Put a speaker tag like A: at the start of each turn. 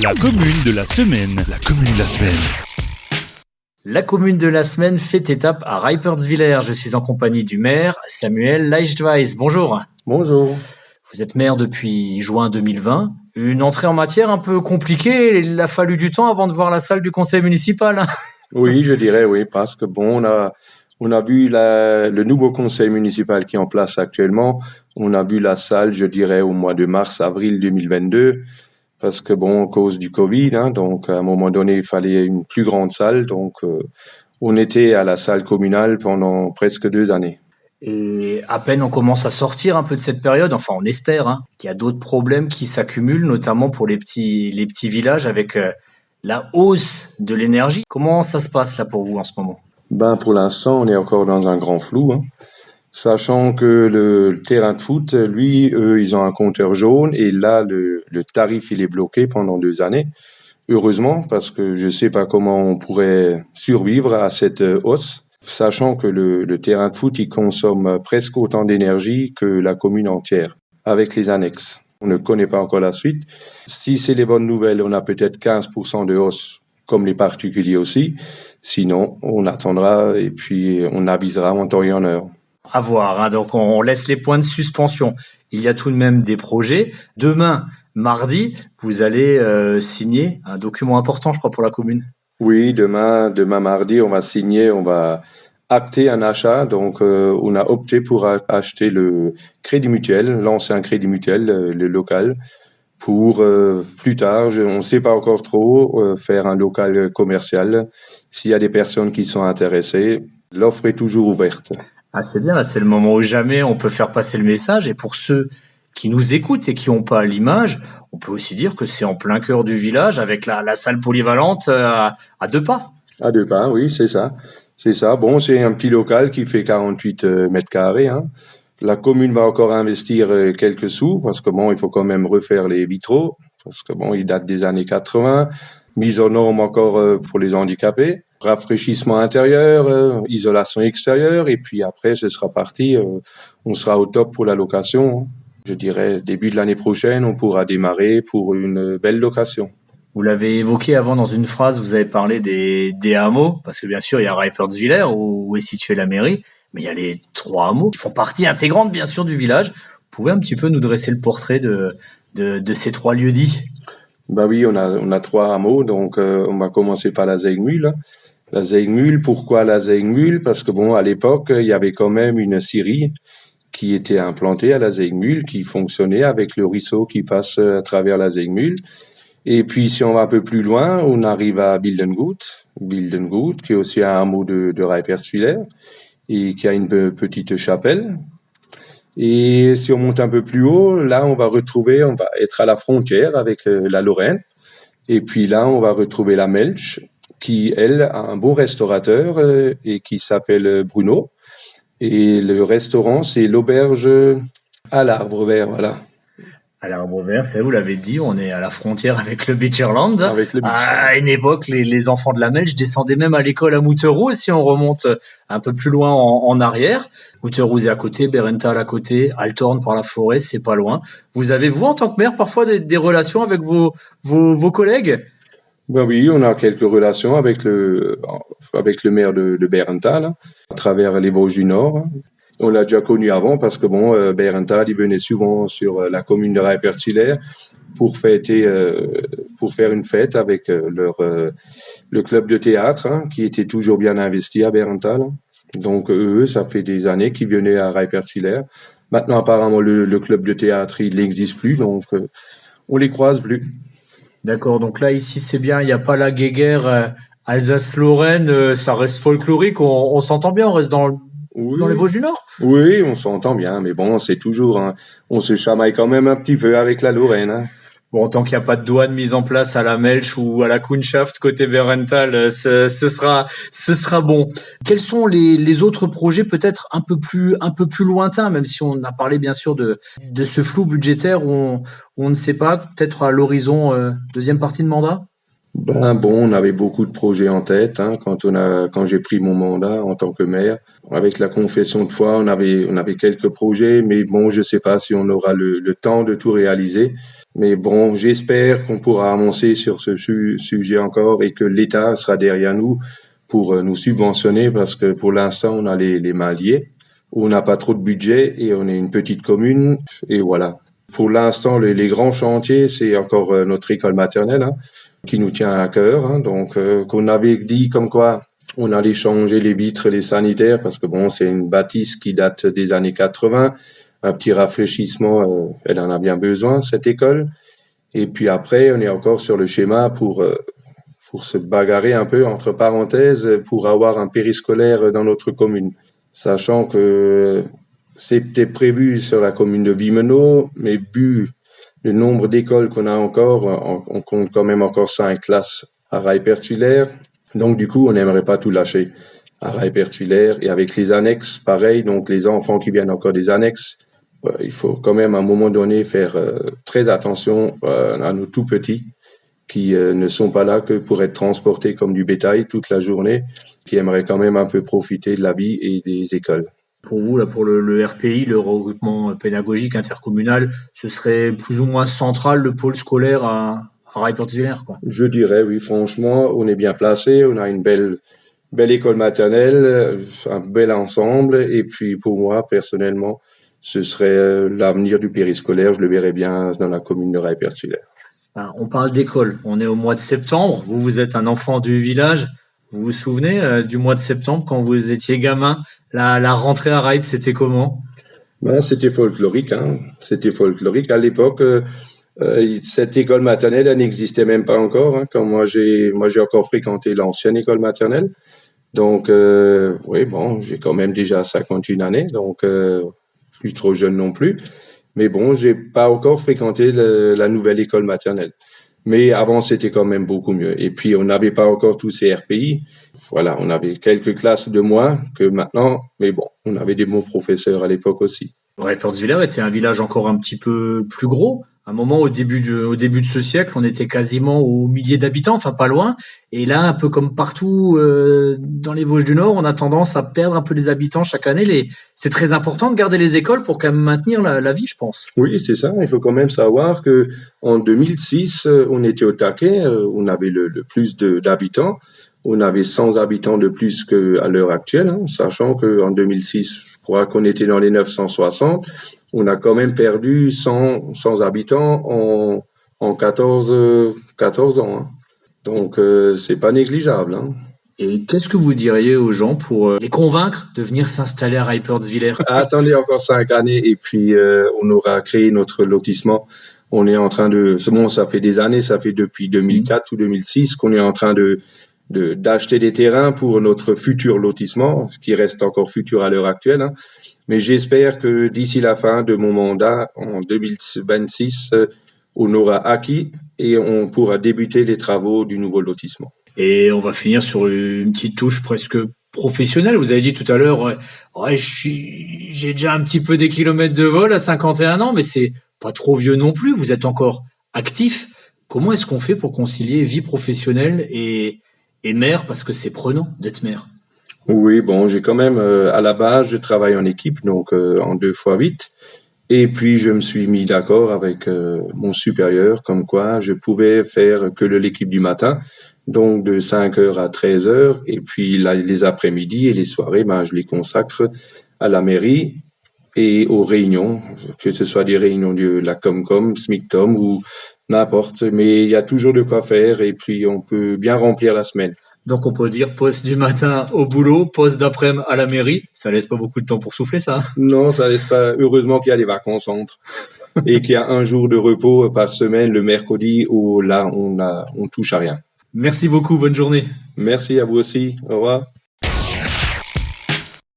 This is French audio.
A: La commune de la semaine. La commune de la semaine.
B: La commune de la semaine fait étape à Reipertswiller. Je suis en compagnie du maire Samuel Leichtweis. Bonjour.
C: Bonjour.
B: Vous êtes maire depuis juin 2020. Une entrée en matière un peu compliquée. Il a fallu du temps avant de voir la salle du conseil municipal.
C: Oui, je dirais oui, parce que bon, on a vu le nouveau conseil municipal qui est en place actuellement. On a vu la salle, je dirais, au mois de mars-avril 2022. Parce que bon, à cause du Covid, donc à un moment donné, il fallait une plus grande salle. Donc, on était à la salle communale pendant presque 2 années.
B: Et à peine on commence à sortir un peu de cette période, enfin on espère, qu'il y a d'autres problèmes qui s'accumulent, notamment pour les petits villages avec la hausse de l'énergie. Comment ça se passe là pour vous en ce moment?
C: Ben, pour l'instant, on est encore dans un grand flou, sachant que le terrain de foot, lui, eux, ils ont un compteur jaune et là, le tarif, il est bloqué pendant 2 années. Heureusement, parce que je sais pas comment on pourrait survivre à cette hausse, sachant que le terrain de foot, il consomme presque autant d'énergie que la commune entière, avec les annexes. On ne connaît pas encore la suite. Si c'est les bonnes nouvelles, on a peut-être 15% de hausse, comme les particuliers aussi. Sinon, on attendra et puis on avisera en temps et en heure.
B: À voir, donc on laisse les points de suspension. Il y a tout de même des projets. Demain, mardi, vous allez signer un document important, je crois, pour la commune.
C: Oui, demain mardi, on va signer, on va acter un achat. Donc, on a opté pour acheter le Crédit Mutuel, l'ancien Crédit Mutuel, le local, pour plus tard, on ne sait pas encore trop, faire un local commercial. S'il y a des personnes qui sont intéressées, l'offre est toujours ouverte.
B: Ah, c'est bien, là, c'est le moment où jamais on peut faire passer le message. Et pour ceux qui nous écoutent et qui n'ont pas l'image, on peut aussi dire que c'est en plein cœur du village avec la salle polyvalente à 2 pas.
C: À 2 pas, oui, c'est ça. C'est ça. Bon, c'est un petit local qui fait 48 mètres carrés. La commune va encore investir quelques sous parce que bon, il faut quand même refaire les vitraux parce que bon, ils datent des années 80. Mise aux normes encore pour les handicapés. Rafraîchissement intérieur, isolation extérieure et puis après, ce sera parti. On sera au top pour la location. Je dirais début de l'année prochaine, on pourra démarrer pour une belle location.
B: Vous l'avez évoqué avant dans une phrase, vous avez parlé des hameaux, parce que bien sûr, il y a Reipertswiller où est située la mairie, mais il y a les 3 hameaux qui font partie intégrante, bien sûr, du village. Vous pouvez un petit peu nous dresser le portrait de ces 3 lieux-dits?
C: Bah oui, on a 3 hameaux, donc on va commencer par la Zeigmühle. La Zeigmühle, pourquoi la Zeigmühle? Parce que bon, à l'époque, il y avait quand même une scierie qui était implantée à la Zeigmühle, qui fonctionnait avec le ruisseau qui passe à travers la Zeigmühle. Et puis, si on va un peu plus loin, on arrive à Wildengut, qui est aussi un hameau de Reipertswiller et qui a une petite chapelle. Et si on monte un peu plus haut, là, on va être à la frontière avec la Lorraine. Et puis là, on va retrouver la Melch, qui, elle, a un bon restaurateur et qui s'appelle Bruno. Et le restaurant, c'est l'auberge à l'Arbre Vert, voilà.
B: À l'Arbre Vert, vous l'avez dit, on est à la frontière avec le Beacherland.
C: Avec le Beacherland.
B: À une époque, les enfants de la Melch descendaient même à l'école à Mouteroux, si on remonte un peu plus loin en arrière. Mouteroux est à côté, Berenthal à côté, Althorn par la forêt, c'est pas loin. Vous avez, vous, en tant que maire, parfois des relations avec vos collègues?
C: Ben oui, on a quelques relations avec le maire de Berenthal, à travers les Vosges du Nord. On l'a déjà connu avant parce que bon, Berenthal, il venait souvent sur la commune de Reipertswiller pour faire une fête avec le club de théâtre, qui était toujours bien investi à Berenthal. Donc eux, ça fait des années qu'ils venaient à Reipertswiller. Maintenant, apparemment, le club de théâtre, il n'existe plus, donc on les croise plus.
B: D'accord, donc là, ici, c'est bien, il n'y a pas la guéguerre Alsace-Lorraine, ça reste folklorique, on s'entend bien, on reste dans les Vosges du Nord?
C: Oui, on s'entend bien, mais bon, c'est toujours, on se chamaille quand même un petit peu avec la Lorraine.
B: Bon, tant qu'il n'y a pas de douane mise en place à la Melch ou à la Kundschaft côté Berenthal, ce sera bon. Quels sont les autres projets peut-être un peu plus lointains, même si on a parlé bien sûr de ce flou budgétaire où on ne sait pas, peut-être à l'horizon deuxième partie de mandat?
C: Ben bon, on avait beaucoup de projets en tête quand j'ai pris mon mandat en tant que maire. Avec la confession de foi, on avait quelques projets, mais bon, je sais pas si on aura le temps de tout réaliser. Mais bon, j'espère qu'on pourra avancer sur ce sujet encore et que l'État sera derrière nous pour nous subventionner parce que pour l'instant, on a les mains liées. On n'a pas trop de budget et on est une petite commune et voilà. Pour l'instant, les grands chantiers, c'est encore notre école maternelle qui nous tient à cœur. Donc, qu'on avait dit comme quoi on allait changer les vitres, les sanitaires parce que bon, c'est une bâtisse qui date des années 80. Un petit rafraîchissement, elle en a bien besoin, cette école. Et puis après, on est encore sur le schéma pour se bagarrer un peu, entre parenthèses, pour avoir un périscolaire dans notre commune. Sachant que c'était prévu sur la commune de Wimmenau, mais vu le nombre d'écoles qu'on a encore, on compte quand même encore 5 classes à Railpertuilaire. Donc du coup, on n'aimerait pas tout lâcher à Railpertuilaire. Et avec les annexes, pareil, donc les enfants qui viennent encore des annexes, il faut quand même à un moment donné faire très attention à nos tout petits qui ne sont pas là que pour être transportés comme du bétail toute la journée, qui aimeraient quand même un peu profiter de la vie et des écoles.
B: Pour vous, là, pour le RPI, le regroupement pédagogique intercommunal, ce serait plus ou moins central le pôle scolaire à Railpertuilaire, quoi.
C: Je dirais, oui, franchement, on est bien placé, on a une belle école maternelle, un bel ensemble, et puis pour moi, personnellement, ce serait l'avenir du périscolaire, je le verrais bien dans la commune de Railpertuilaire.
B: On parle d'école, on est au mois de septembre, vous êtes un enfant du village, vous vous souvenez du mois de septembre quand vous étiez gamin, la rentrée à Raip, c'était comment?
C: C'était folklorique, c'était folklorique. À l'époque, cette école maternelle, elle n'existait même pas encore, quand moi j'ai encore fréquenté l'ancienne école maternelle. Donc, oui, bon, j'ai quand même déjà 51 années, donc plus trop jeune non plus. Mais bon, j'ai pas encore fréquenté la nouvelle école maternelle. Mais avant, c'était quand même beaucoup mieux. Et puis, on n'avait pas encore tous ces RPI. Voilà, on avait quelques classes de moins que maintenant. Mais bon, on avait des bons professeurs à l'époque aussi.
B: Railpertuilaire était un village encore un petit peu plus gros. À un moment, au début de ce siècle, on était quasiment aux milliers d'habitants, enfin pas loin. Et là, un peu comme partout dans les Vosges du Nord, on a tendance à perdre un peu les habitants chaque année. C'est très important de garder les écoles pour quand même maintenir la vie, je pense.
C: Oui, c'est ça. Il faut quand même savoir que en 2006, on était au taquet. On avait le plus d'habitants. On avait 100 habitants de plus qu'à l'heure actuelle, sachant qu'en 2006, je crois qu'on était dans les 960. On a quand même perdu 100 habitants en 14 ans. Donc, c'est pas négligeable.
B: Et qu'est-ce que vous diriez aux gens pour les convaincre de venir s'installer à Railpertuilaire?
C: Attendez encore 5 années et puis on aura créé notre lotissement. On est en train ça fait des années, ça fait depuis 2004 ou 2006 qu'on est en train d'acheter des terrains pour notre futur lotissement, ce qui reste encore futur à l'heure actuelle. Mais j'espère que d'ici la fin de mon mandat, en 2026, on aura acquis et on pourra débuter les travaux du nouveau lotissement.
B: Et on va finir sur une petite touche presque professionnelle. Vous avez dit tout à l'heure, j'ai déjà un petit peu des kilomètres de vol à 51 ans, mais c'est pas trop vieux non plus. Vous êtes encore actif. Comment est-ce qu'on fait pour concilier vie professionnelle et maire, parce que c'est prenant d'être maire?
C: Oui, bon, j'ai quand même, à la base, je travaille en équipe, donc en 2x8. Et puis, je me suis mis d'accord avec mon supérieur, comme quoi je pouvais faire que l'équipe du matin, donc de 5h à 13h. Et puis, là, les après-midi et les soirées, je les consacre à la mairie et aux réunions, que ce soit des réunions de la Comcom, SMICTOM ou n'importe. Mais il y a toujours de quoi faire et puis on peut bien remplir la semaine.
B: Donc on peut dire poste du matin au boulot, poste d'après-midi à la mairie. Ça laisse pas beaucoup de temps pour souffler, ça.
C: Non, ça laisse pas. Heureusement qu'il y a des vacances entre et qu'il y a un jour de repos par semaine, le mercredi, où là on touche à rien.
B: Merci beaucoup, bonne journée.
C: Merci à vous aussi. Au revoir.